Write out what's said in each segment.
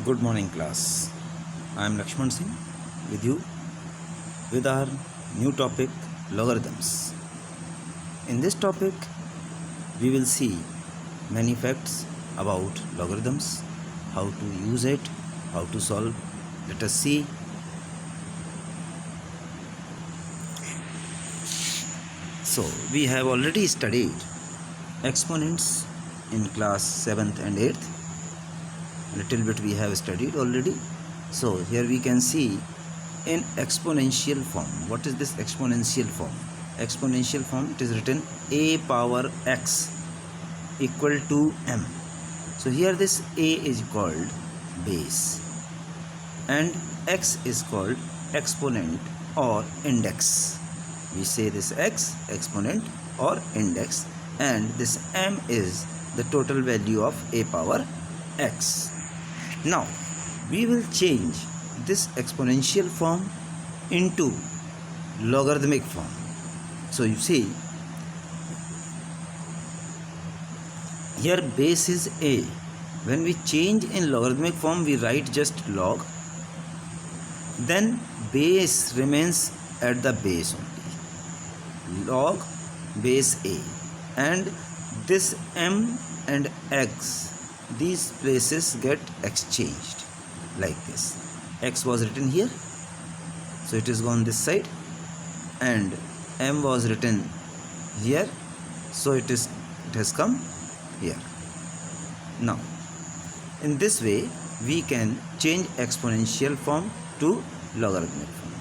Good morning, class. I am Lakshman Singh with you with our new topic logarithms. In this topic, we will see many facts about logarithms, how to use it, how to solve. Let us see. So, we have already studied exponents in class 7th and 8th. Little bit we have studied already. So here we can see in exponential form. What is this exponential form? Exponential form, it is written a power x equal to m. So here this a is called base and x is called exponent or index. We say this x exponent or index, and this m is the total value of a power x. Now we will change this exponential form into logarithmic form. So you see here base is a. When we change in logarithmic form, we write just log, then base remains at the base only, log base a, and this m and x, these places get exchanged like this. X was written here, so it is gone this side, and m was written here, so it has come here. Now in this way we can change exponential form to logarithmic form,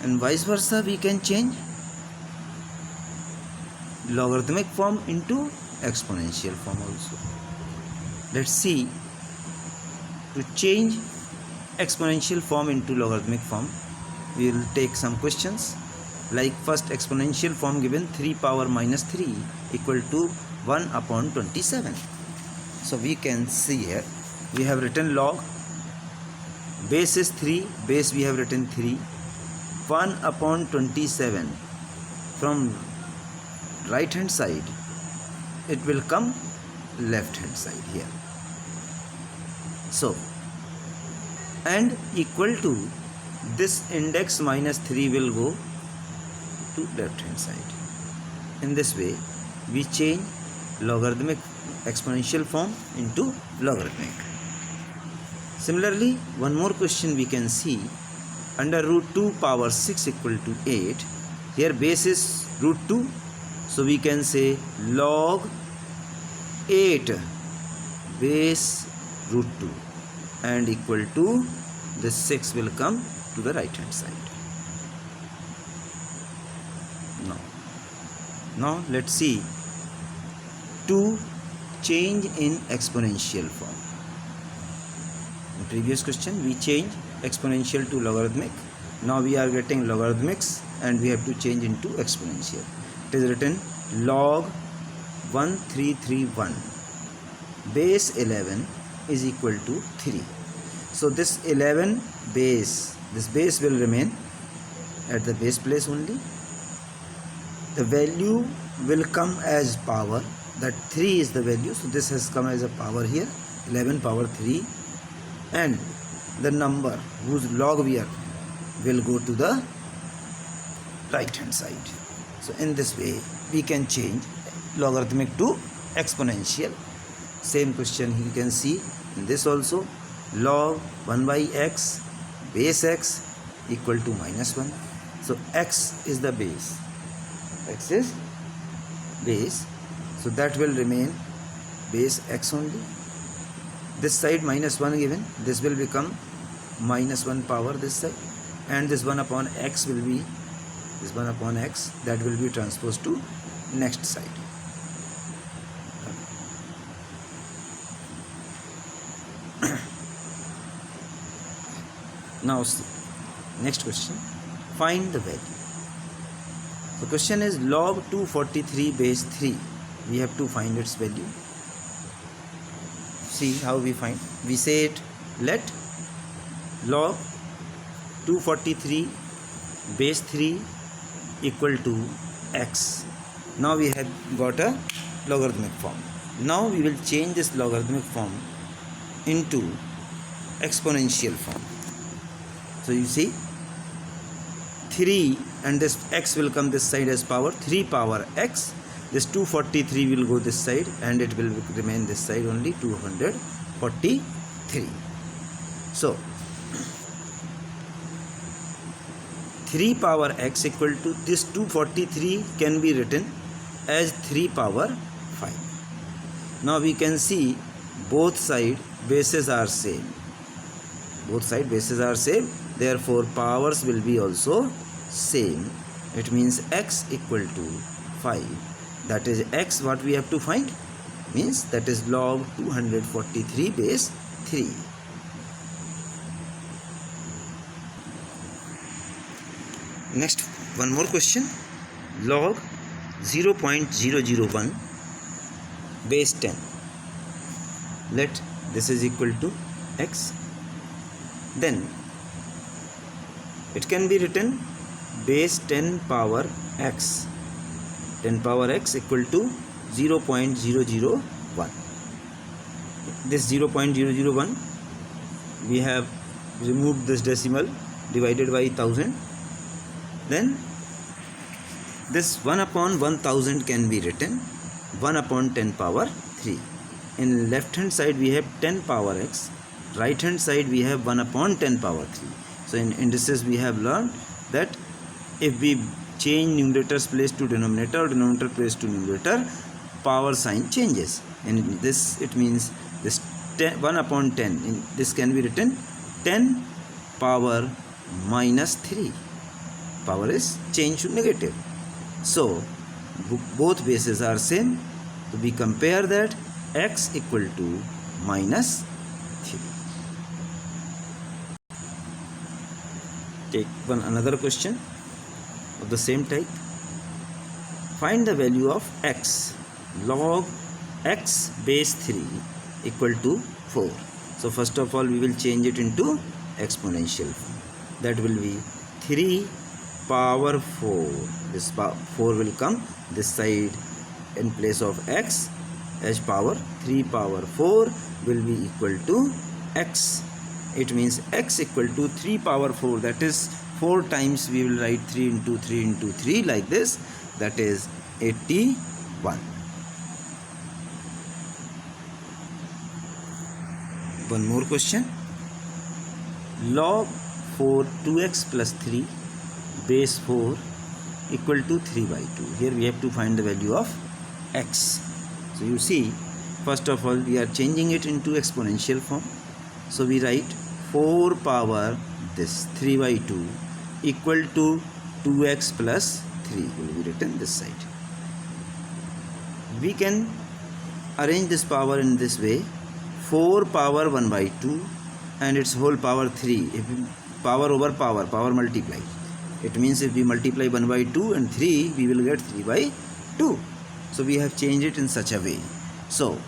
and vice versa we can change logarithmic form into exponential form also. Let's see. To change exponential form into logarithmic form, we will take some questions. Like first exponential form given 3 power minus 3 equal to 1 upon 27. So we can see here we have written log, base is 3, base we have written 3, 1 upon 27. From right hand side it will come left hand side here. So and equal to this index minus 3 will go to left hand side. In this way we change logarithmic exponential form into logarithmic. Similarly, one more question we can see. Under root 2 power 6 equal to 8, here base is root 2, so we can say log 8 base root 2, and equal to this 6 will come to the right hand side. Now let's see to change in exponential form. In previous question we changed exponential to logarithmic. Now we are getting logarithmics and we have to change into exponential. It is written log 1331 base 11 is equal to 3. So this 11 base, this base will remain at the base place only. The value will come as power, that 3 is the value, so this has come as a power here, 11 power 3, and the number whose log we are will go to the right hand side. So in this way we can change logarithmic to exponential. Same question you can see in this also, log 1 by x base x equal to minus 1. So x is the base, x is base, so that will remain base x only. This side minus 1 given, this will become minus 1 power this side, and this 1 upon x will be this 1 upon x, that will be transposed to next side. Now see, next question, find the value. The question is log 243 base 3. We have to find its value. See how we find. We say it, let log 243 base 3 equal to x. Now we have got a logarithmic form. Now we will change this logarithmic form into exponential form. So you see 3 and this x will come this side as power 3 power x. This 243 will go this side and it will remain this side only 243. So 3 power x equal to this 243 can be written as 3 power 5. Now we can see both side bases are same. Both side bases are same. Therefore powers will be also same. It means x equal to 5. That is x what we have to find means that is log 243 base 3. Next one more question. Log 0.001 base 10. Let this is equal to x. Then it can be written base 10 power x. 10 power x equal to 0.001. This 0.001 we have removed this decimal divided by 1000. Then this 1 upon 1000 can be written 1 upon 10 power 3. In left hand side we have 10 power x. Right hand side we have 1 upon 10 power 3. So in indices we have learned that if we change numerator's place to denominator or denominator place to numerator, power sign changes. And in this it means this 1 upon 10 in this can be written 10 power minus 3. Power is changed to negative. So both bases are same. So we compare that x equal to minus 3. Take another question of the same type. Find the value of x log x base 3 equal to 4. So first of all we will change it into exponential form. That will be 3 power 4. This 4 will come this side in place of x as power. 3 power 4 will be equal to x. It means x equal to 3 power 4. That is 4 times we will write 3 into 3 into 3 like this. That is 81. One more question. Log 4 2x plus 3 base 4 equal to 3 by 2. Here we have to find the value of x. So you see, first of all we are changing it into exponential form. So we write 4 power this 3 by 2 equal to 2x plus 3 will be written this side. We can arrange this power in this way. 4 power 1 by 2 and its whole power 3. If power over power multiply. It means if we multiply 1 by 2 and 3, we will get 3 by 2. So we have changed it in such a way. So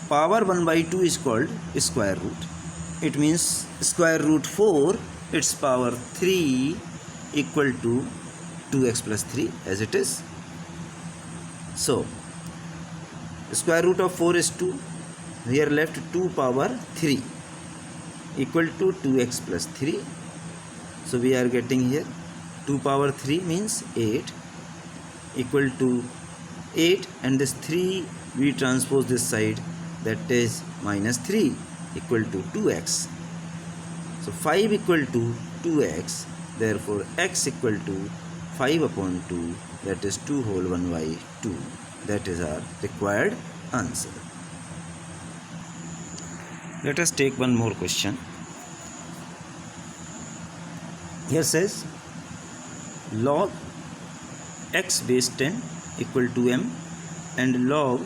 power 1 by 2 is called square root. It means square root 4, its power 3 equal to 2x plus 3 as it is. So square root of 4 is 2. Here left 2 power 3 equal to 2x plus 3. So we are getting here 2 power 3 means 8 equal to 8, and this 3 we transpose this side, that is minus 3 equal to 2x. So 5 equal to 2x, therefore x equal to 5 upon 2, that is 2 whole 1 by 2. That is our required answer. Let us take one more question. Here says log x base 10 equal to m and log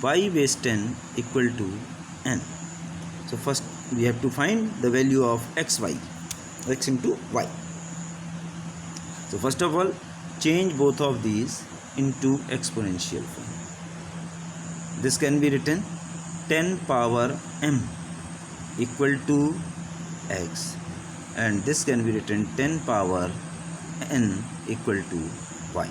y base 10 equal to n. So first we have to find the value of xy, x into y. So first of all change both of these into exponential form. This can be written 10 power m equal to x, and this can be written 10 power n equal to y.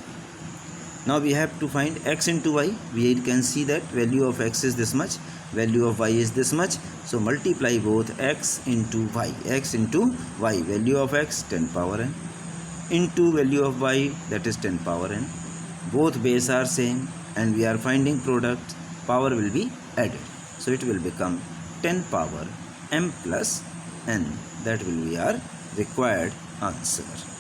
Now we have to find x into y. We can see that value of x is this much, value of y is this much. So multiply both x into y. X into y, value of x 10 power n, into value of y, that is 10 power n. Both base are same and we are finding product. Power will be added. So it will become 10 power m plus n. That will be our required answer.